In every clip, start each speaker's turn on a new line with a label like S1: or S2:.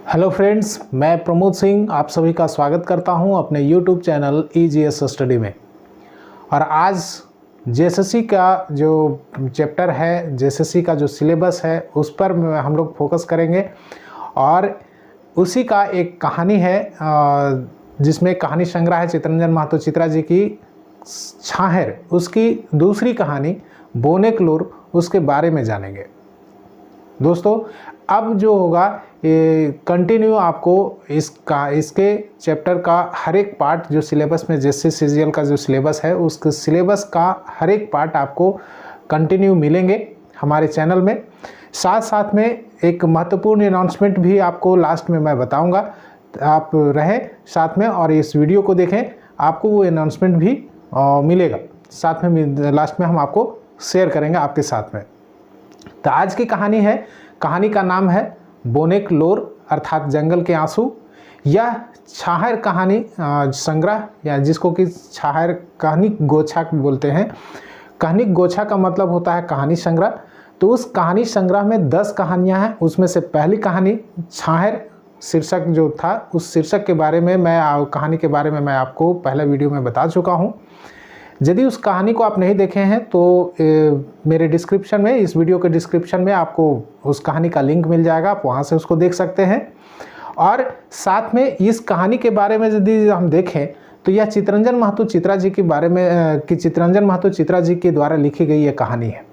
S1: Hello friends, मैं प्रमोद सिंह आप सभी का स्वागत करता हूं अपने यूट्यूब चैनल ईजीएस स्टडी में। और आज जेएसएससी का जो चैप्टर है, जेएसएससी का जो सिलेबस है, उस पर हम लोग फोकस करेंगे। और उसी का एक कहानी है जिसमें कहानी संग्रह है चितरंजन महतो चित्रा जी की छाहर, उसकी दूसरी कहानी बोनेकलूर, उसके बारे में जानेंगे। दोस्तों, अब जो होगा ये कंटिन्यू आपको इसके चैप्टर का हर एक पार्ट जो सिलेबस में जैसे सीजीएल का जो सिलेबस है, उस सिलेबस का हर एक पार्ट आपको कंटिन्यू मिलेंगे हमारे चैनल में। साथ साथ में एक महत्वपूर्ण अनाउंसमेंट भी आपको लास्ट में मैं बताऊंगा, आप रहें साथ में और इस वीडियो को देखें, आपको वो अनाउंसमेंट भी मिलेगा साथ में। लास्ट में हम आपको शेयर करेंगे आपके साथ में। तो आज की कहानी है, कहानी का नाम है बोनेकलूर अर्थात जंगल के आंसू। यह छाहर कहानी संग्रह, या जिसको कि छाहर कहानी गोछा बोलते हैं। कहानी गोछा का मतलब होता है कहानी संग्रह। तो उस कहानी संग्रह में 10 कहानियां हैं। उसमें से पहली कहानी छाहर शीर्षक जो था, उस शीर्षक के बारे में कहानी के बारे में मैं आपको पहले वीडियो में बता चुका हूँ। यदि उस कहानी को आप नहीं देखे हैं तो मेरे डिस्क्रिप्शन में, इस वीडियो के डिस्क्रिप्शन में आपको उस कहानी का लिंक मिल जाएगा, आप वहां से उसको देख सकते हैं। और साथ में इस कहानी के बारे में यदि हम देखें तो यह चितरंजन महतो चित्रा जी के बारे में चितरंजन महतो चित्रा जी के द्वारा लिखी गई यह कहानी है।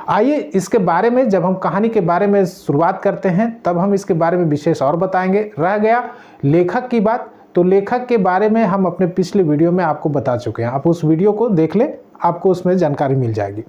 S1: आइए इसके बारे में, जब हम कहानी के बारे में शुरुआत करते हैं तब हम इसके बारे में विशेष और बताएंगे। रह गया लेखक की बात, तो लेखक के बारे में हम अपने पिछले वीडियो में आपको बता चुके हैं। आप उस वीडियो को देख लें, आपको उसमें जानकारी मिल जाएगी।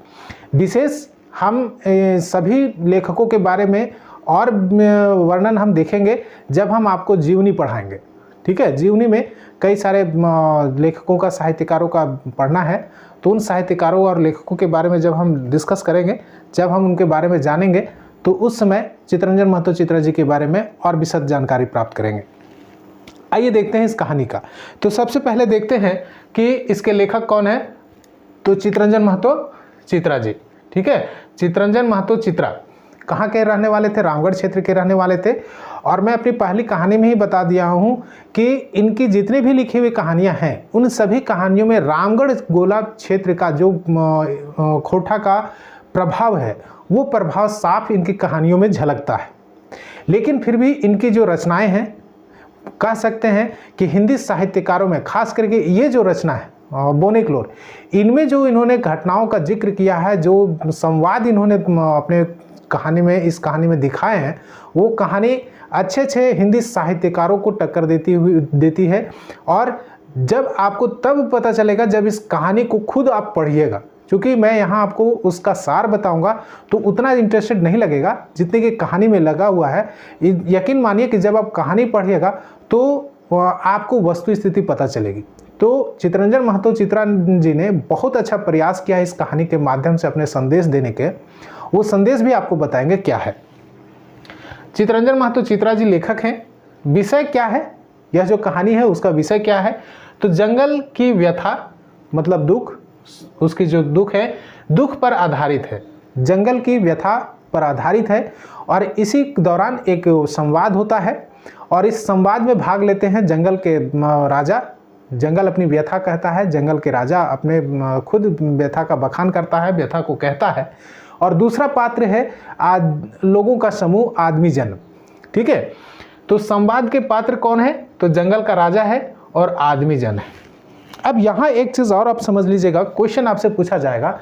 S1: विशेष हम सभी लेखकों के बारे में और वर्णन हम देखेंगे जब हम आपको जीवनी पढ़ाएंगे। ठीक है, जीवनी में कई सारे लेखकों का, साहित्यकारों का पढ़ना है, तो उन साहित्यकारों और लेखकों के बारे में जब हम डिस्कस करेंगे, जब हम उनके बारे में जानेंगे, तो उस समय चितरंजन महतो चित्रा जी के बारे में और विशद जानकारी प्राप्त करेंगे। आइए देखते हैं इस कहानी का। तो सबसे पहले देखते हैं कि इसके लेखक कौन है। तो चितरंजन महतो चित्रा जी। ठीक है, चितरंजन महतो चित्रा कहाँ के रहने वाले थे? रामगढ़ क्षेत्र के रहने वाले थे। और मैं अपनी पहली कहानी में ही बता दिया हूँ कि इनकी जितनी भी लिखी हुई कहानियाँ हैं, उन सभी कहानियों में रामगढ़ गोला क्षेत्र का जो खोटा का प्रभाव है, वो प्रभाव साफ इनकी कहानियों में झलकता है। लेकिन फिर भी इनकी जो रचनाएं हैं, कह सकते हैं कि हिंदी साहित्यकारों में खास करके ये जो रचना है बोनेकलूर, इनमें जो इन्होंने घटनाओं का जिक्र किया है, जो संवाद इन्होंने अपने कहानी में, इस कहानी में दिखाए हैं, वो कहानी अच्छे हिंदी साहित्यकारों को टक्कर देती है। और जब आपको तब पता चलेगा जब इस कहानी को खुद आप पढ़िएगा, क्योंकि मैं यहाँ आपको उसका सार बताऊंगा तो उतना इंटरेस्टेड नहीं लगेगा जितने की कहानी में लगा हुआ है। यकीन मानिए कि जब आप कहानी पढ़िएगा तो आपको वस्तु स्थिति पता चलेगी। तो चितरंजन महतो चित्रा जी ने बहुत अच्छा प्रयास किया है इस कहानी के माध्यम से अपने संदेश देने के। वो संदेश भी आपको बताएंगे क्या है। चितरंजन महतो चित्रा जी लेखक हैं। विषय क्या है, यह जो कहानी है उसका विषय क्या है? तो जंगल की व्यथा मतलब दुख, उसकी जो दुख है, दुख पर आधारित है, जंगल की व्यथा पर आधारित है। और इसी दौरान एक संवाद होता है और इस संवाद में भाग लेते हैं जंगल के राजा। जंगल अपनी व्यथा कहता है, जंगल के राजा अपने खुद व्यथा का बखान करता है, व्यथा को कहता है। और दूसरा पात्र है लोगों का समूह, आदमी जन। ठीक है, तो संवाद के पात्र कौन है? तो जंगल का राजा है और आदमी जन है। अब यहाँ एक चीज़ और आप समझ लीजिएगा, क्वेश्चन आपसे पूछा जाएगा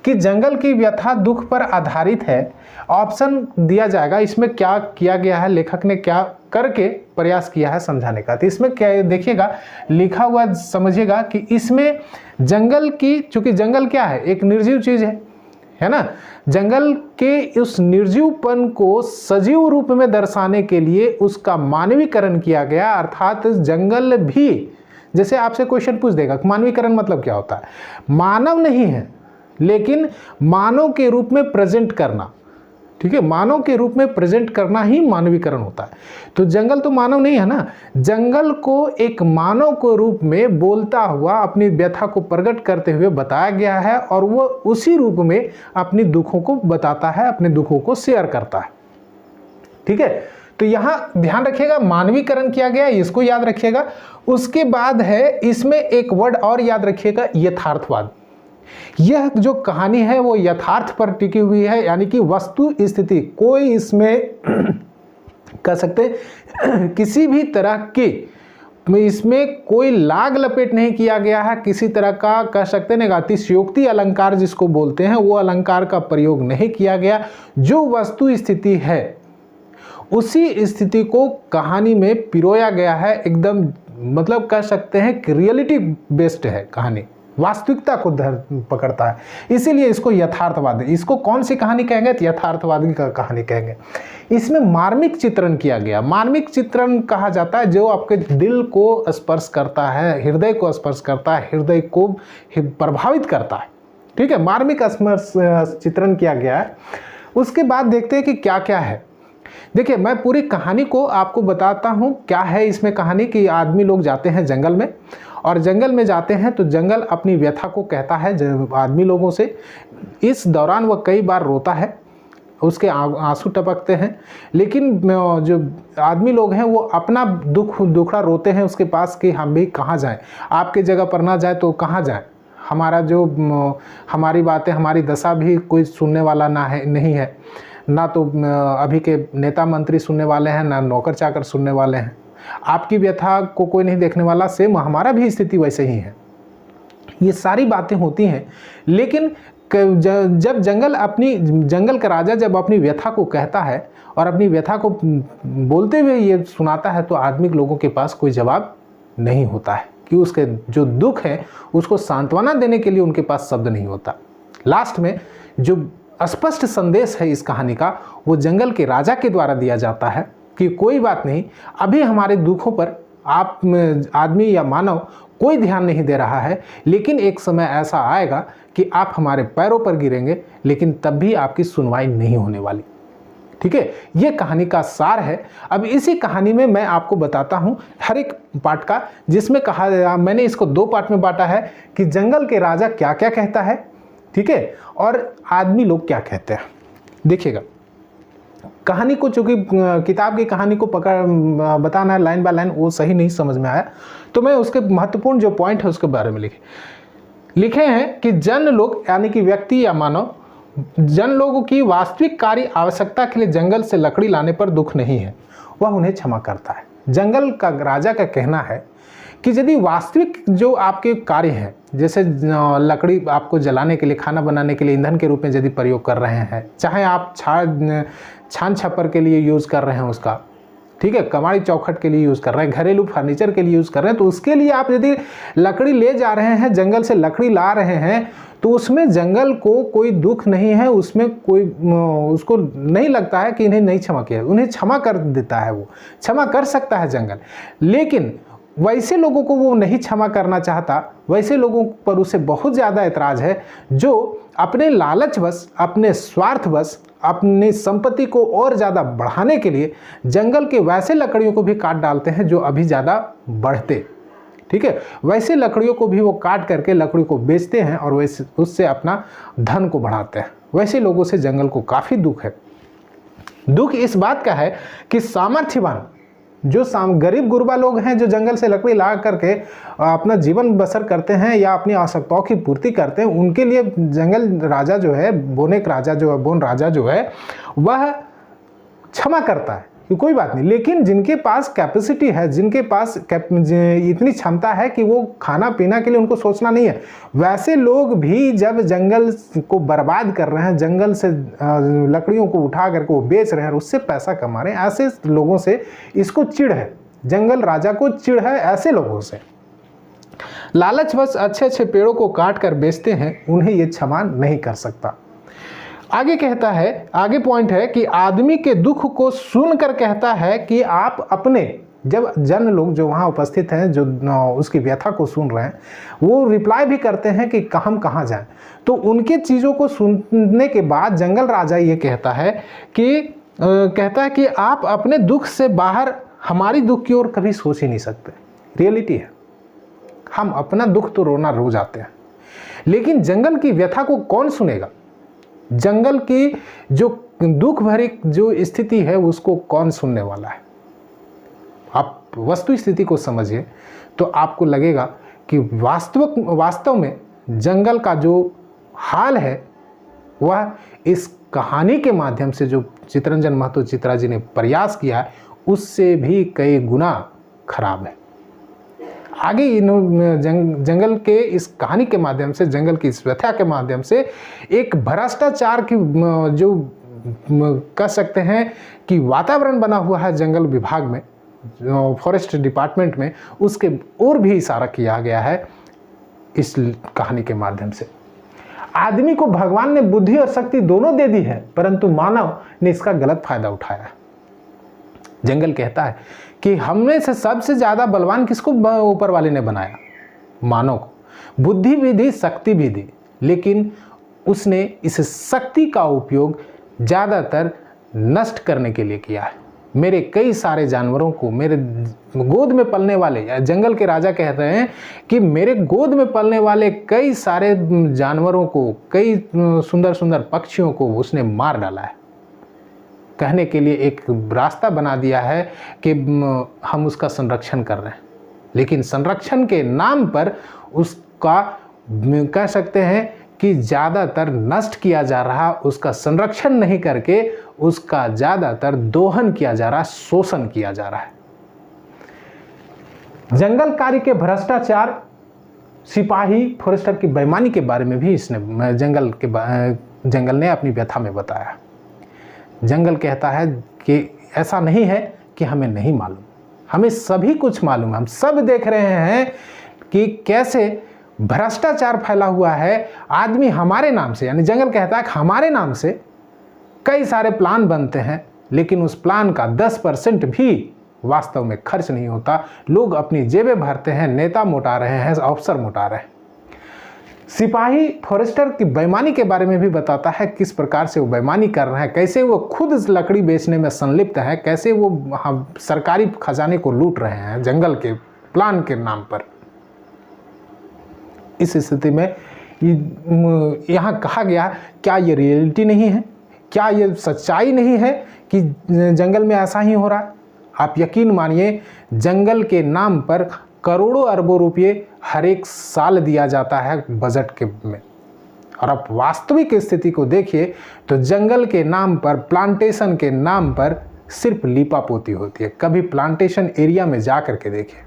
S1: कि जंगल की व्यथा दुख पर आधारित है, ऑप्शन दिया जाएगा, इसमें क्या किया गया है, लेखक ने क्या करके प्रयास किया है समझाने का। तो इसमें क्या देखिएगा, लिखा हुआ समझिएगा कि इसमें जंगल की, चूंकि जंगल क्या है, एक निर्जीव चीज़ है ना, जंगल के उस निर्जीवपन को सजीव रूप में दर्शाने के लिए उसका मानवीकरण किया गया। अर्थात जंगल भी, जैसे आपसे क्वेश्चन पूछ देगा मानवीकरण मतलब क्या होता है, मानव नहीं है लेकिन मानव के रूप में प्रेजेंट करना। ठीक है, मानव के रूप में प्रेजेंट करना ही मानवीकरण होता है। तो जंगल तो मानव नहीं है ना, जंगल को एक मानव के रूप में बोलता हुआ अपनी व्यथा को प्रकट करते हुए बताया गया है और वो उसी रूप में अपनी दुखों को बताता है, अपने दुखों को शेयर करता है। ठीक है, तो यहाँ ध्यान रखिएगा मानवीकरण किया गया, इसको याद रखिएगा। उसके बाद है इसमें एक वर्ड और याद रखिएगा, यथार्थवाद। यह जो कहानी है वो यथार्थ पर टिकी हुई है, यानी कि वस्तु स्थिति, कोई इसमें कह सकते किसी भी तरह की इसमें कोई लाग लपेट नहीं किया गया है, किसी तरह का कह सकते हैं अतिशयोक्ति अलंकार जिसको बोलते हैं वो अलंकार का प्रयोग नहीं किया गया। जो वस्तु स्थिति है उसी स्थिति को कहानी में पिरोया गया है, एकदम मतलब कह सकते हैं कि रियलिटी बेस्ड है कहानी, वास्तविकता को पकड़ता है, इसीलिए इसको यथार्थवादी, इसको कौन सी कहानी कहेंगे? तो यथार्थवादी का कहानी कहेंगे। इसमें मार्मिक चित्रण किया गया। मार्मिक चित्रण कहा जाता है जो आपके दिल को स्पर्श करता है, हृदय को स्पर्श करता है, हृदय को प्रभावित करता है। ठीक है, मार्मिक चित्रण किया गया है। उसके बाद देखते हैं कि क्या क्या है। देखिए, मैं पूरी कहानी को आपको बताता हूँ क्या है इसमें कहानी। कि आदमी लोग जाते हैं जंगल में, और जंगल में जाते हैं तो जंगल अपनी व्यथा को कहता है आदमी लोगों से। इस दौरान वह कई बार रोता है, उसके आंसू टपकते हैं, लेकिन जो आदमी लोग हैं वो अपना दुखड़ा रोते हैं उसके पास कि हम भी कहाँ जाएं, आपके जगह पर ना जाए तो कहाँ जाएं, हमारा जो हमारी बातें, हमारी दशा भी कोई सुनने वाला नहीं है, ना तो अभी के नेता मंत्री सुनने वाले हैं, ना नौकर चाकर सुनने वाले हैं, आपकी व्यथा को कोई नहीं देखने वाला। सेम हमारा भी स्थिति वैसे ही है। ये सारी बातें होती हैं, लेकिन जब जंगल का राजा जब अपनी व्यथा को कहता है और अपनी व्यथा को बोलते हुए ये सुनाता है तो आदमी लोगों के पास कोई जवाब नहीं होता है, कि उसके जो दुख है उसको सांत्वना देने के लिए उनके पास शब्द नहीं होता। लास्ट में जो स्पष्ट संदेश है इस कहानी का वो जंगल के राजा के द्वारा दिया जाता है कि कोई बात नहीं, अभी हमारे दुखों पर आप आदमी या मानव कोई ध्यान नहीं दे रहा है, लेकिन एक समय ऐसा आएगा कि आप हमारे पैरों पर गिरेंगे, लेकिन तब भी आपकी सुनवाई नहीं होने वाली। ठीक है, ये कहानी का सार है। अब इसी कहानी में मैं आपको बताता हूँ हर एक पार्ट का, जिसमें कहा मैंने इसको 2 पार्ट में बांटा है कि जंगल के राजा क्या क्या कहता है, ठीक है, और आदमी लोग क्या कहते हैं। देखिएगा, कहानी को, चूंकि किताब की कहानी को बताना लाइन बाय लाइन वो सही नहीं समझ में आया, तो मैं उसके महत्वपूर्ण जो पॉइंट है उसके बारे में लिखे हैं कि जन लोग यानी कि व्यक्ति या मानव, जन लोगों की वास्तविक कार्य आवश्यकता के लिए जंगल से लकड़ी लाने पर दुख नहीं है, वह उन्हें क्षमा करता है। जंगल का राजा का कहना है कि यदि वास्तविक जो आपके कार्य हैं, जैसे लकड़ी आपको जलाने के लिए, खाना बनाने के लिए ईंधन के रूप में यदि प्रयोग कर रहे हैं, चाहे आप छान छप्पर के लिए यूज़ कर रहे हैं उसका, ठीक है, कमाड़ी चौखट के लिए यूज़ कर रहे हैं, घरेलू फर्नीचर के लिए यूज़ कर रहे हैं, तो उसके लिए आप यदि लकड़ी ले जा रहे हैं, जंगल से लकड़ी ला रहे हैं, तो उसमें जंगल को कोई दुख नहीं है, उसमें कोई उसको नहीं लगता है कि इन्हें नहीं क्षमा किया, उन्हें क्षमा कर देता है, वो क्षमा कर सकता है जंगल। लेकिन वैसे लोगों को वो नहीं क्षमा करना चाहता, वैसे लोगों पर उसे बहुत ज़्यादा ऐतराज़ है जो अपने लालचवश, अपने स्वार्थवश, अपनी संपत्ति को और ज़्यादा बढ़ाने के लिए जंगल के वैसे लकड़ियों को भी काट डालते हैं जो अभी ज़्यादा बढ़ते, ठीक है, वैसे लकड़ियों को भी वो काट करके लकड़ी को बेचते हैं और वैसे उससे अपना धन को बढ़ाते हैं। वैसे लोगों से जंगल को काफ़ी दुख है। दुख इस बात का है कि सामर्थ्यवान जो गरीब गुरबा लोग हैं जो जंगल से लकड़ी ला करके अपना जीवन बसर करते हैं या अपनी आवश्यकताओं की पूर्ति करते हैं, उनके लिए जंगल राजा जो है, बोन राजा जो है वह क्षमा करता है कि कोई बात नहीं। लेकिन जिनके पास कैपेसिटी है, जिनके पास इतनी क्षमता है कि वो खाना पीना के लिए उनको सोचना नहीं है, वैसे लोग भी जब जंगल को बर्बाद कर रहे हैं, जंगल से लकड़ियों को उठा करके वो बेच रहे हैं और उससे पैसा कमा रहे हैं, ऐसे लोगों से इसको चिढ़ है, जंगल राजा को चिढ़ है ऐसे लोगों से। लालचवश अच्छे अच्छे पेड़ों को काट कर बेचते हैं, उन्हें ये क्षमा नहीं कर सकता। आगे कहता है, आगे पॉइंट है कि आदमी के दुख को सुनकर कहता है कि आप अपने, जब जन लोग जो वहाँ उपस्थित हैं जो उसकी व्यथा को सुन रहे हैं, वो रिप्लाई भी करते हैं कि हम कहाँ जाएं। तो उनके चीज़ों को सुनने के बाद जंगल राजा ये कहता है कि आप अपने दुख से बाहर हमारी दुख की ओर कभी सोच ही नहीं सकते। रियलिटी है, हम अपना दुख तो रोना रो जाते हैं, लेकिन जंगल की व्यथा को कौन सुनेगा? जंगल की जो दुख भरी जो स्थिति है उसको कौन सुनने वाला है। आप वस्तु स्थिति को समझिए तो आपको लगेगा कि वास्तव में जंगल का जो हाल है वह इस कहानी के माध्यम से जो चित्तरंजन महतो चित्रा जी ने प्रयास किया है उससे भी कई गुना खराब है। आगे इन्होंने जंगल के इस कहानी के माध्यम से, जंगल की इस व्यथा के माध्यम से एक भ्रष्टाचार की जो कह सकते हैं कि वातावरण बना हुआ है जंगल विभाग में, फॉरेस्ट डिपार्टमेंट में, उसके और भी इशारा किया गया है इस कहानी के माध्यम से। आदमी को भगवान ने बुद्धि और शक्ति दोनों दे दी है, परंतु मानव ने इसका गलत फायदा उठाया है। जंगल कहता है कि हमने से सबसे ज्यादा बलवान किसको ऊपर वाले ने बनाया? मानव को। बुद्धि भी दी, शक्ति भी दी, लेकिन उसने इस शक्ति का उपयोग ज्यादातर नष्ट करने के लिए किया है। मेरे कई सारे जानवरों को, मेरे गोद में पलने वाले, जंगल के राजा कहते हैं कि मेरे गोद में पलने वाले कई सारे जानवरों को, कई सुंदर सुंदर पक्षियों को उसने मार डाला है। कहने के लिए एक रास्ता बना दिया है कि हम उसका संरक्षण कर रहे हैं, लेकिन संरक्षण के नाम पर उसका कह सकते हैं कि ज़्यादातर नष्ट किया जा रहा, उसका संरक्षण नहीं करके उसका ज़्यादातर दोहन किया जा रहा, शोषण किया जा रहा है। जंगल कार्य के भ्रष्टाचार, सिपाही, फॉरेस्टर की बेईमानी के बारे में भी इसने जंगल ने अपनी व्यथा में बताया। जंगल कहता है कि ऐसा नहीं है कि हमें नहीं मालूम, हमें सभी कुछ मालूम है। हम सब देख रहे हैं कि कैसे भ्रष्टाचार फैला हुआ है। आदमी हमारे नाम से, यानी जंगल कहता है कि हमारे नाम से कई सारे प्लान बनते हैं, लेकिन उस प्लान का 10% भी वास्तव में खर्च नहीं होता। लोग अपनी जेबें भरते हैं, नेता मोटा रहे हैं, अफसर मोटा रहे हैं। सिपाही फॉरेस्टर की बेईमानी के बारे में भी बताता है, किस प्रकार से वो बेईमानी कर रहे हैं, कैसे वो खुद लकड़ी बेचने में संलिप्त है, कैसे वो सरकारी खजाने को लूट रहे हैं जंगल के प्लान के नाम पर। इस स्थिति में यहाँ कहा गया, क्या ये रियलिटी नहीं है? क्या ये सच्चाई नहीं है कि जंगल में ऐसा ही हो रहा है? आप यकीन मानिए, जंगल के नाम पर करोड़ों अरबों रुपये हर एक साल दिया जाता है बजट के में, और आप वास्तविक स्थिति को देखिए तो जंगल के नाम पर, प्लांटेशन के नाम पर सिर्फ लीपापोती होती है। कभी प्लांटेशन एरिया में जा कर के देखिए,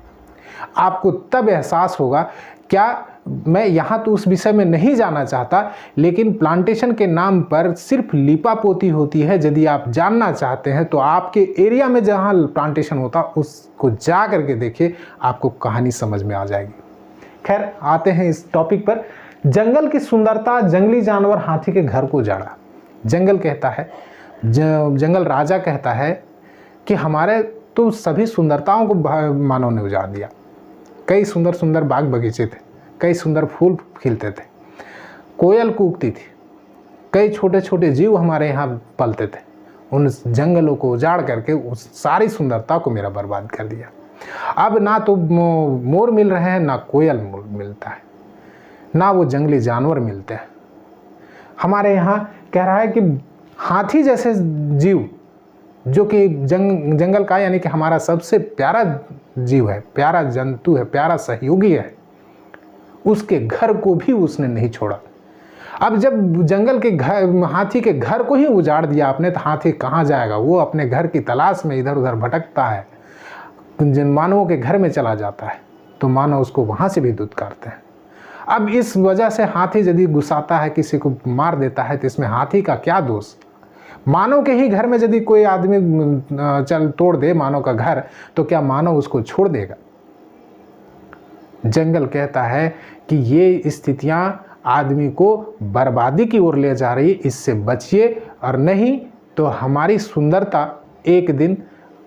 S1: आपको तब एहसास होगा। क्या मैं यहाँ तो उस विषय में नहीं जाना चाहता, लेकिन प्लांटेशन के नाम पर सिर्फ लीपापोती होती है। यदि आप जानना चाहते हैं तो आपके एरिया में जहाँ प्लांटेशन होता उसको जा करके देखिए, आपको कहानी समझ में आ जाएगी। खैर, आते हैं इस टॉपिक पर। जंगल की सुंदरता, जंगली जानवर हाथी के घर को उजाड़ा। जंगल कहता है, जंगल राजा कहता है कि हमारे तो सभी सुंदरताओं को मानव ने उजाड़ दिया। कई सुंदर सुंदर बाग बगीचे थे, कई सुंदर फूल खिलते थे, कोयल कूकती थी, कई छोटे छोटे जीव हमारे यहाँ पलते थे। उन जंगलों को उजाड़ करके उस सारी सुंदरता को मेरा बर्बाद कर दिया। अब ना तो मोर मिल रहे हैं, ना कोयल मिलता है, ना वो जंगली जानवर मिलते हैं। हमारे यहाँ कह रहा है कि हाथी जैसे जीव, जो कि जंगल का, यानी कि हमारा सबसे प्यारा जीव है, प्यारा जंतु है, प्यारा सहयोगी है, उसके घर को भी उसने नहीं छोड़ा। अब जब जंगल के घर, हाथी के घर को ही उजाड़ दिया आपने, तो हाथी कहाँ जाएगा? वो अपने घर की तलाश में इधर उधर भटकता है, जिन मानवों के घर में चला जाता है, तो मानव उसको वहाँ से भी दुत्कारते हैं। अब इस वजह से हाथी यदि गुस्साता है, किसी को मार देता है, तो इसमें हाथी का क्या दोष? मानव के ही घर में यदि कोई आदमी चल तोड़ दे मानव का घर, तो क्या मानव उसको छोड़ देगा? जंगल कहता है कि ये स्थितियां आदमी को बर्बादी की ओर ले जा रही, इससे बचिए, और नहीं तो हमारी सुंदरता एक दिन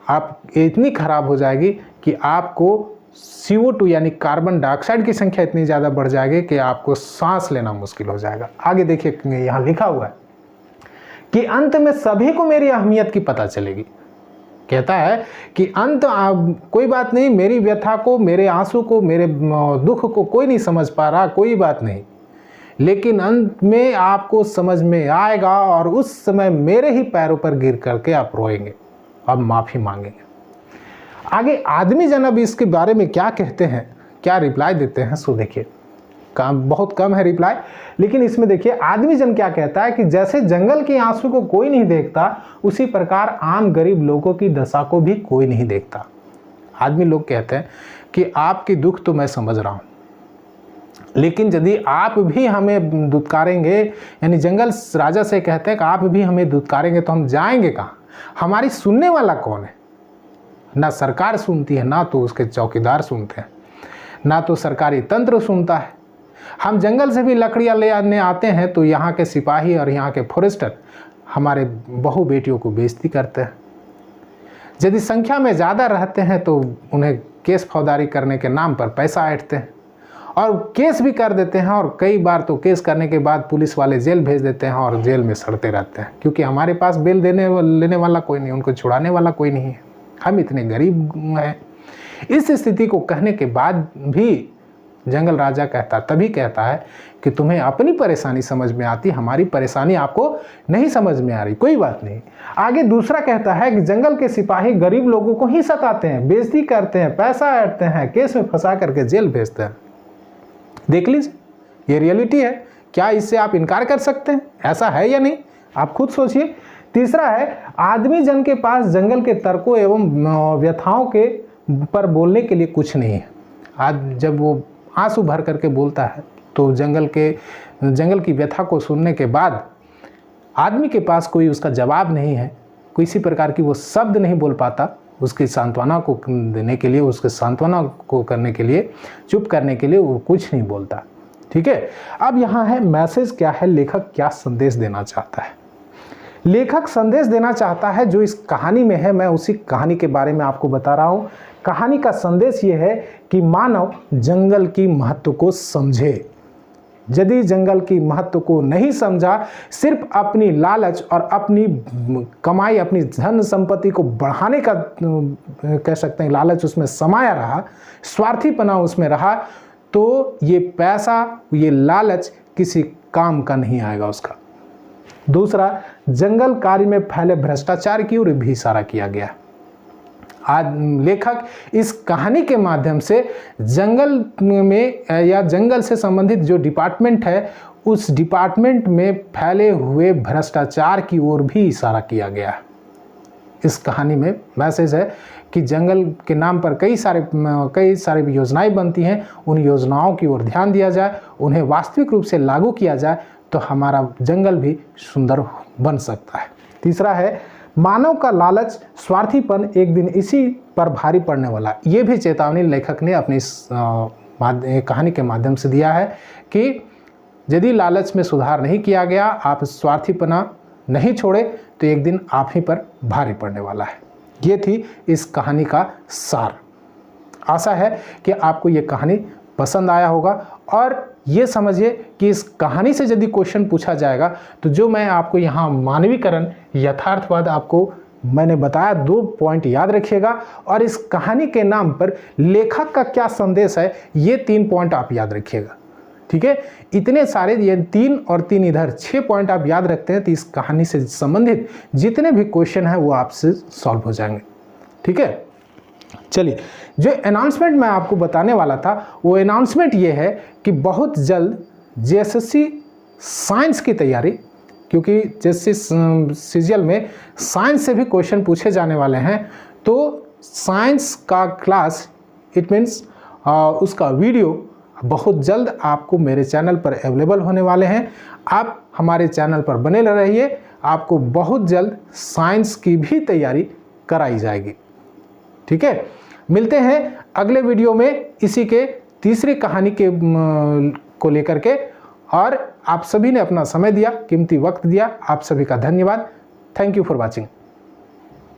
S1: आप इतनी खराब हो जाएगी कि आपको CO2 यानी कार्बन डाइऑक्साइड की संख्या इतनी ज़्यादा बढ़ जाएगी कि आपको सांस लेना मुश्किल हो जाएगा। आगे देखिए, यहाँ लिखा हुआ है कि अंत में सभी को मेरी अहमियत की पता चलेगी। कहता है कि अंत कोई बात नहीं, मेरी व्यथा को, मेरे आंसू को, मेरे दुख को कोई नहीं समझ पा रहा, कोई बात नहीं, लेकिन अंत में आपको समझ में आएगा और उस समय मेरे ही पैरों पर गिर करके आप रोएंगे, अब माफ़ी मांगेंगे। आगे आदमी जन अब इसके बारे में क्या कहते हैं, क्या रिप्लाई देते हैं, सो देखिए। बहुत कम है रिप्लाई, लेकिन इसमें देखिए आदमी जन क्या कहता है कि जैसे जंगल के आंसू को कोई नहीं देखता, उसी प्रकार आम गरीब लोगों की दशा को भी कोई नहीं देखता। आदमी लोग कहते हैं कि आपकी दुख तो मैं समझ रहा हूं, लेकिन यदि आप भी हमें दुत्कारेंगे, यानी जंगल राजा से कहते हैं कि आप भी हमें दुत्कारेंगे तो हम जाएंगे कहाँ? हमारी सुनने वाला कौन है? ना सरकार सुनती है, ना तो उसके चौकीदार सुनते हैं, ना तो सरकारी तंत्र सुनता है। हम जंगल से भी लकड़ियाँ ले आने आते हैं तो यहाँ के सिपाही और यहाँ के फॉरेस्टर हमारे बहू बेटियों को बेइज्जती करते हैं। यदि संख्या में ज़्यादा रहते हैं तो उन्हें केस फौजदारी करने के नाम पर पैसा ऐंठते हैं और केस भी कर देते हैं, और कई बार तो केस करने के बाद पुलिस वाले जेल भेज देते हैं और जेल में सड़ते रहते हैं, क्योंकि हमारे पास बेल लेने वाला कोई नहीं, उनको छुड़ाने वाला कोई नहीं है। हम इतने गरीब हैं। इस स्थिति को कहने के बाद भी जंगल राजा तभी कहता है कि तुम्हें अपनी परेशानी समझ में आती, हमारी परेशानी आपको नहीं समझ में आ रही, कोई बात नहीं। आगे दूसरा कहता है कि जंगल के सिपाही गरीब लोगों को ही सताते हैं, बेइज्जती करते हैं, पैसा ऐंठते हैं, केस में फंसा करके जेल भेजते हैं। देख लीजिए, ये रियलिटी है। क्या इससे आप इनकार कर सकते हैं? ऐसा है या नहीं, आप खुद सोचिए। तीसरा है, आदमी जन के पास जंगल के तर्कों एवं व्यथाओं के पर बोलने के लिए कुछ नहीं है। आज जब वो आंसू भर करके बोलता है तो जंगल की व्यथा को सुनने के बाद आदमी के पास कोई उसका जवाब नहीं है, किसी प्रकार की वो शब्द नहीं बोल पाता उसकी सांत्वना को देने के लिए, उसके सांत्वना को करने के लिए, चुप करने के लिए वो कुछ नहीं बोलता। ठीक है, अब यहाँ है मैसेज क्या है, लेखक क्या संदेश देना चाहता है। लेखक संदेश देना चाहता है जो इस कहानी में है, मैं उसी कहानी के बारे में आपको बता रहा हूँ। कहानी का संदेश ये है कि मानव जंगल की महत्व को समझे। यदि जंगल की महत्व को नहीं समझा, सिर्फ अपनी लालच और अपनी कमाई, अपनी धन संपत्ति को बढ़ाने का कह सकते हैं लालच उसमें समाया रहा, स्वार्थीपना उसमें रहा, तो ये पैसा, ये लालच किसी काम का नहीं आएगा उसका। दूसरा, जंगल कार्य में फैले भ्रष्टाचार की ओर भी इशारा किया गया। आज लेखक इस कहानी के माध्यम से जंगल में या जंगल से संबंधित जो डिपार्टमेंट है, उस डिपार्टमेंट में फैले हुए भ्रष्टाचार की ओर भी इशारा किया गया। इस कहानी में मैसेज है कि जंगल के नाम पर कई सारी योजनाएं बनती हैं, उन योजनाओं की ओर ध्यान दिया जाए, उन्हें वास्तविक रूप से लागू किया जाए तो हमारा जंगल भी सुंदर बन सकता है। तीसरा है, मानव का लालच, स्वार्थीपन एक दिन इसी पर भारी पड़ने वाला। ये भी चेतावनी लेखक ने अपनी इस कहानी के माध्यम से दिया है कि यदि लालच में सुधार नहीं किया गया, आप स्वार्थीपना नहीं छोड़े, तो एक दिन आप ही पर भारी पड़ने वाला है। ये थी इस कहानी का सार। आशा है कि आपको ये कहानी पसंद आया होगा, और ये समझिए कि इस कहानी से यदि क्वेश्चन पूछा जाएगा तो जो मैं आपको यहाँ मानवीकरण, यथार्थवाद आपको मैंने बताया, 2 पॉइंट याद रखिएगा, और इस कहानी के नाम पर लेखक का क्या संदेश है, ये 3 पॉइंट आप याद रखिएगा। ठीक है, इतने सारे, ये 3 और 3 इधर 6 पॉइंट आप याद रखते हैं तो इस कहानी से संबंधित जितने भी क्वेश्चन हैं वो आपसे सॉल्व हो जाएंगे। ठीक है, चलिए, जो अनाउंसमेंट मैं आपको बताने वाला था वो अनाउंसमेंट ये है कि बहुत जल्द जेएसएससी साइंस की तैयारी, क्योंकि जेएसएससी सीजीएल में साइंस से भी क्वेश्चन पूछे जाने वाले हैं, तो साइंस का क्लास, इट मीन्स उसका वीडियो बहुत जल्द आपको मेरे चैनल पर अवेलेबल होने वाले हैं। आप हमारे चैनल पर बने रहिए, आपको बहुत जल्द साइंस की भी तैयारी कराई जाएगी। ठीक है, मिलते हैं अगले वीडियो में इसी के तीसरी कहानी को लेकर के, और आप सभी ने अपना समय दिया, कीमती वक्त दिया, आप सभी का धन्यवाद। Thank you for watching.